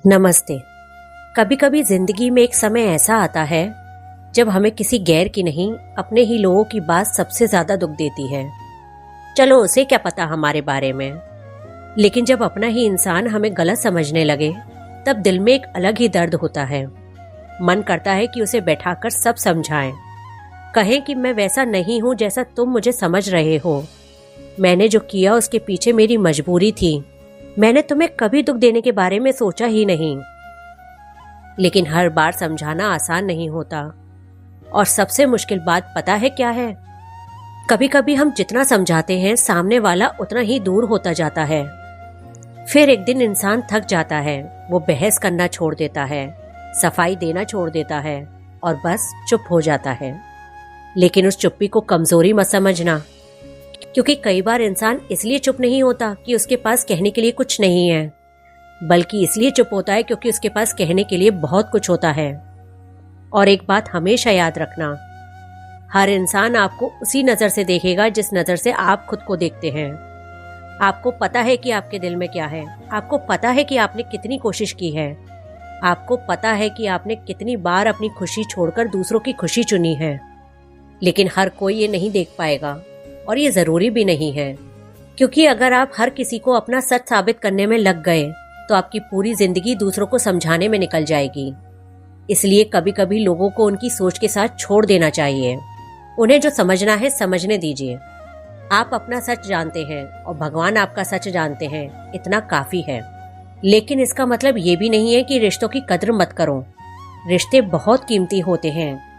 नमस्ते। कभी कभी जिंदगी में एक समय ऐसा आता है जब हमें किसी गैर की नहीं अपने ही लोगों की बात सबसे ज्यादा दुख देती है। चलो उसे क्या पता हमारे बारे में, लेकिन जब अपना ही इंसान हमें गलत समझने लगे तब दिल में एक अलग ही दर्द होता है। मन करता है कि उसे बैठाकर सब समझाएं, कहें कि मैं वैसा नहीं हूं जैसा तुम मुझे समझ रहे हो। मैंने जो किया उसके पीछे मेरी मजबूरी थी। मैंने तुम्हें कभी दुख देने के बारे में सोचा ही नहीं। लेकिन हर बार समझाना आसान नहीं होता। और सबसे मुश्किल बात पता है क्या है? कभी कभी हम जितना समझाते हैं सामने वाला उतना ही दूर होता जाता है। फिर एक दिन इंसान थक जाता है, वो बहस करना छोड़ देता है, सफाई देना छोड़ देता है और बस चुप हो जाता है। लेकिन उस चुप्पी को कमजोरी मत समझना, क्योंकि कई बार इंसान इसलिए चुप नहीं होता कि उसके पास कहने के लिए कुछ नहीं है, बल्कि इसलिए चुप होता है क्योंकि उसके पास कहने के लिए बहुत कुछ होता है। और एक बात हमेशा याद रखना, हर इंसान आपको उसी नजर से देखेगा जिस नजर से आप खुद को देखते हैं। आपको पता है कि आपके दिल में क्या है, आपको पता है कि आपने कितनी कोशिश की है, आपको पता है कि आपने कितनी बार अपनी खुशी छोड़कर दूसरों की खुशी चुनी है। लेकिन हर कोई ये नहीं देख पाएगा और ये जरूरी भी नहीं है, क्योंकि अगर आप हर किसी को अपना सच साबित करने में लग गए तो आपकी पूरी जिंदगी दूसरों को समझाने में निकल जाएगी। इसलिए कभी कभी लोगों को उनकी सोच के साथ छोड़ देना चाहिए। उन्हें जो समझना है समझने दीजिए। आप अपना सच जानते हैं और भगवान आपका सच जानते हैं, इतना काफी है। लेकिन इसका मतलब ये भी नहीं है कि रिश्तों की कद्र मत करो। रिश्ते बहुत कीमती होते हैं।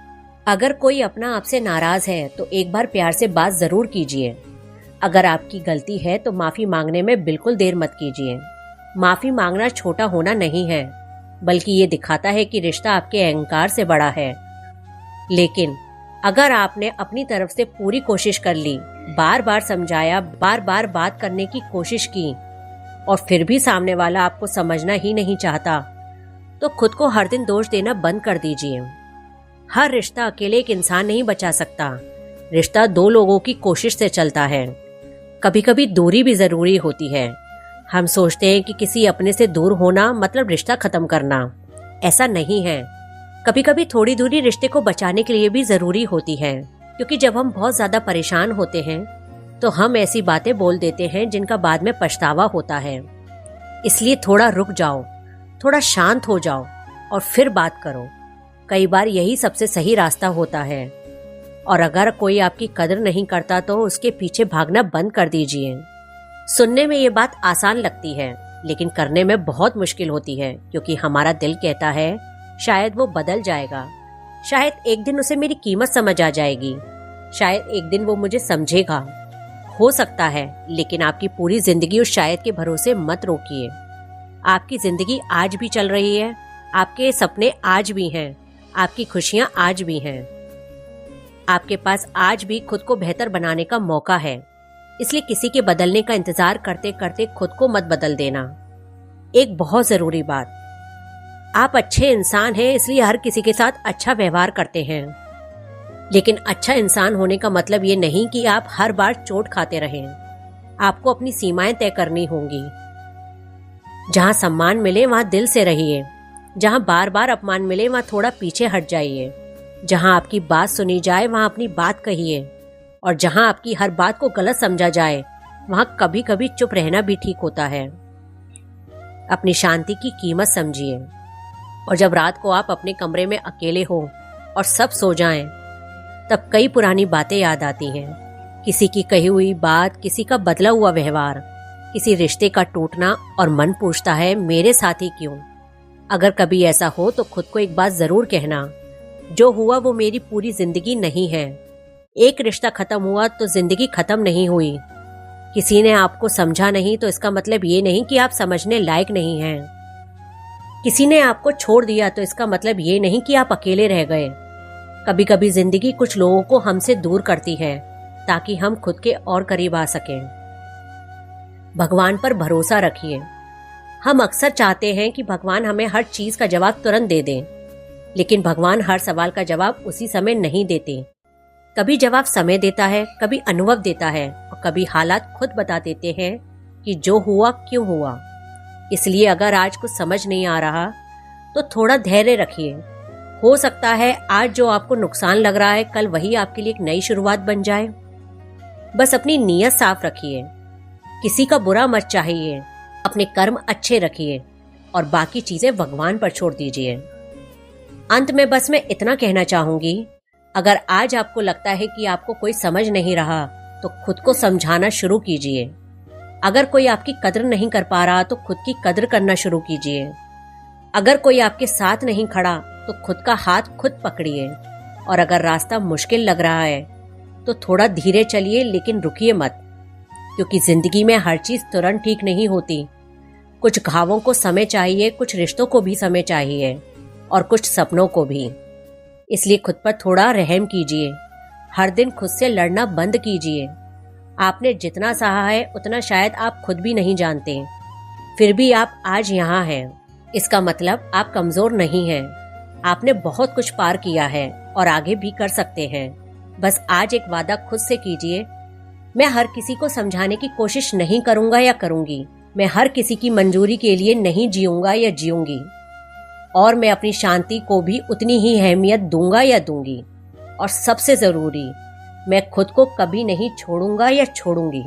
अगर कोई अपना आपसे नाराज है तो एक बार प्यार से बात जरूर कीजिए। अगर आपकी गलती है तो माफी मांगने में बिल्कुल देर मत कीजिए। माफी मांगना छोटा होना नहीं है, बल्कि ये दिखाता है कि रिश्ता आपके अहंकार से बड़ा है। लेकिन अगर आपने अपनी तरफ से पूरी कोशिश कर ली, बार बार समझाया, बार बार बात करने की कोशिश की और फिर भी सामने वाला आपको समझना ही नहीं चाहता, तो खुद को हर दिन दोष देना बंद कर दीजिए। हर रिश्ता अकेले एक इंसान नहीं बचा सकता। रिश्ता दो लोगों की कोशिश से चलता है। कभी कभी दूरी भी जरूरी होती है। हम सोचते हैं कि किसी अपने से दूर होना मतलब रिश्ता खत्म करना। ऐसा नहीं है। कभी कभी थोड़ी दूरी रिश्ते को बचाने के लिए भी जरूरी होती है, क्योंकि जब हम बहुत ज्यादा परेशान होते हैं तो हम ऐसी बातें बोल देते हैं जिनका बाद में पछतावा होता है। इसलिए थोड़ा रुक जाओ, थोड़ा शांत हो जाओ और फिर बात करो। कई बार यही सबसे सही रास्ता होता है। और अगर कोई आपकी कदर नहीं करता तो उसके पीछे भागना बंद कर दीजिए। सुनने में ये बात आसान लगती है, लेकिन करने में बहुत मुश्किल होती है, क्योंकि हमारा दिल कहता है शायद वो बदल जाएगा, शायद एक दिन उसे मेरी कीमत समझ आ जाएगी, शायद एक दिन वो मुझे समझेगा। हो सकता है, लेकिन आपकी पूरी जिंदगी उस शायद के भरोसे मत रोकिए। आपकी जिंदगी आज भी चल रही है, आपके सपने आज भी हैं, आपकी खुशियां आज भी हैं। आपके पास आज भी खुद को बेहतर बनाने का मौका है। इसलिए किसी के बदलने का इंतजार करते करते खुद को मत बदल देना। एक बहुत जरूरी बात, आप अच्छे इंसान हैं, इसलिए हर किसी के साथ अच्छा व्यवहार करते हैं। लेकिन अच्छा इंसान होने का मतलब ये नहीं कि आप हर बार चोट खाते रहें। आपको अपनी सीमाएं तय करनी होंगी। जहां सम्मान मिले वहां दिल से रहिए। जहां बार बार अपमान मिले वहां थोड़ा पीछे हट जाइए। जहां आपकी बात सुनी जाए वहां अपनी बात कहिए। और जहां आपकी हर बात को गलत समझा जाए वहां कभी कभी चुप रहना भी ठीक होता है। अपनी शांति की कीमत समझिए। और जब रात को आप अपने कमरे में अकेले हो और सब सो जाएं, तब कई पुरानी बातें याद आती हैं। किसी की कही हुई बात, किसी का बदला हुआ व्यवहार, किसी रिश्ते का टूटना, और मन पूछता है मेरे साथ ही क्यों। अगर कभी ऐसा हो तो खुद को एक बात जरूर कहना, जो हुआ वो मेरी पूरी जिंदगी नहीं है। एक रिश्ता खत्म हुआ तो जिंदगी खत्म नहीं हुई। किसी ने आपको समझा नहीं तो इसका मतलब ये नहीं कि आप समझने लायक नहीं हैं। किसी ने आपको छोड़ दिया तो इसका मतलब ये नहीं कि आप अकेले रह गए। कभी कभी जिंदगी कुछ लोगों को हमसे दूर करती है ताकि हम खुद के और करीब आ सकें। भगवान पर भरोसा रखिए। हम अक्सर चाहते हैं कि भगवान हमें हर चीज का जवाब तुरंत दे दें, लेकिन भगवान हर सवाल का जवाब उसी समय नहीं देते। कभी जवाब समय देता है, कभी अनुभव देता है और कभी हालात खुद बता देते हैं कि जो हुआ क्यों हुआ। इसलिए अगर आज कुछ समझ नहीं आ रहा तो थोड़ा धैर्य रखिए। हो सकता है आज जो आपको नुकसान लग रहा है कल वही आपके लिए एक नई शुरुआत बन जाए। बस अपनी नीयत साफ रखिए, किसी का बुरा मत चाहिए, अपने कर्म अच्छे रखिए और बाकी चीजें भगवान पर छोड़ दीजिए। अंत में बस मैं इतना कहना चाहूंगी, अगर आज आपको लगता है कि आपको कोई समझ नहीं रहा तो खुद को समझाना शुरू कीजिए। अगर कोई आपकी कद्र नहीं कर पा रहा तो खुद की कद्र करना शुरू कीजिए। अगर कोई आपके साथ नहीं खड़ा तो खुद का हाथ खुद पकड़िए। और अगर रास्ता मुश्किल लग रहा है तो थोड़ा धीरे चलिए, लेकिन रुकिए मत, क्योंकि जिंदगी में हर चीज तुरंत ठीक नहीं होती। कुछ घावों को समय चाहिए, कुछ रिश्तों को भी समय चाहिए और कुछ सपनों को भी। इसलिए खुद पर थोड़ा रहम कीजिए। हर दिन खुद से लड़ना बंद कीजिए। आपने जितना सहा है उतना शायद आप खुद भी नहीं जानते, फिर भी आप आज यहाँ हैं। इसका मतलब आप कमजोर नहीं हैं। आपने बहुत कुछ पार किया है और आगे भी कर सकते हैं। बस आज एक वादा खुद से कीजिए, मैं हर किसी को समझाने की कोशिश नहीं करूंगा या करूंगी। मैं हर किसी की मंजूरी के लिए नहीं जीऊंगा या जीऊंगी। और मैं अपनी शांति को भी उतनी ही अहमियत दूंगा या दूंगी। और सबसे जरूरी, मैं खुद को कभी नहीं छोड़ूंगा या छोड़ूंगी,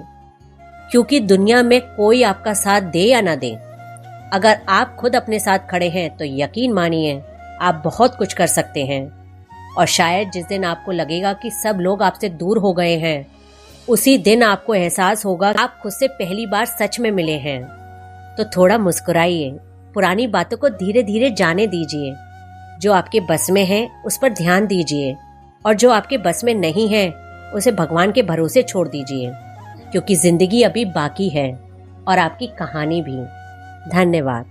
क्योंकि दुनिया में कोई आपका साथ दे या ना दे, अगर आप खुद अपने साथ खड़े हैं तो यकीन मानिए आप बहुत कुछ कर सकते हैं। और शायद जिस दिन आपको लगेगा कि सब लोग आपसे दूर हो गए हैं, उसी दिन आपको एहसास होगा कि आप खुद से पहली बार सच में मिले हैं। तो थोड़ा मुस्कुराइए, पुरानी बातों को धीरे धीरे जाने दीजिए। जो आपके बस में है उस पर ध्यान दीजिए, और जो आपके बस में नहीं है उसे भगवान के भरोसे छोड़ दीजिए, क्योंकि जिंदगी अभी बाकी है और आपकी कहानी भी। धन्यवाद।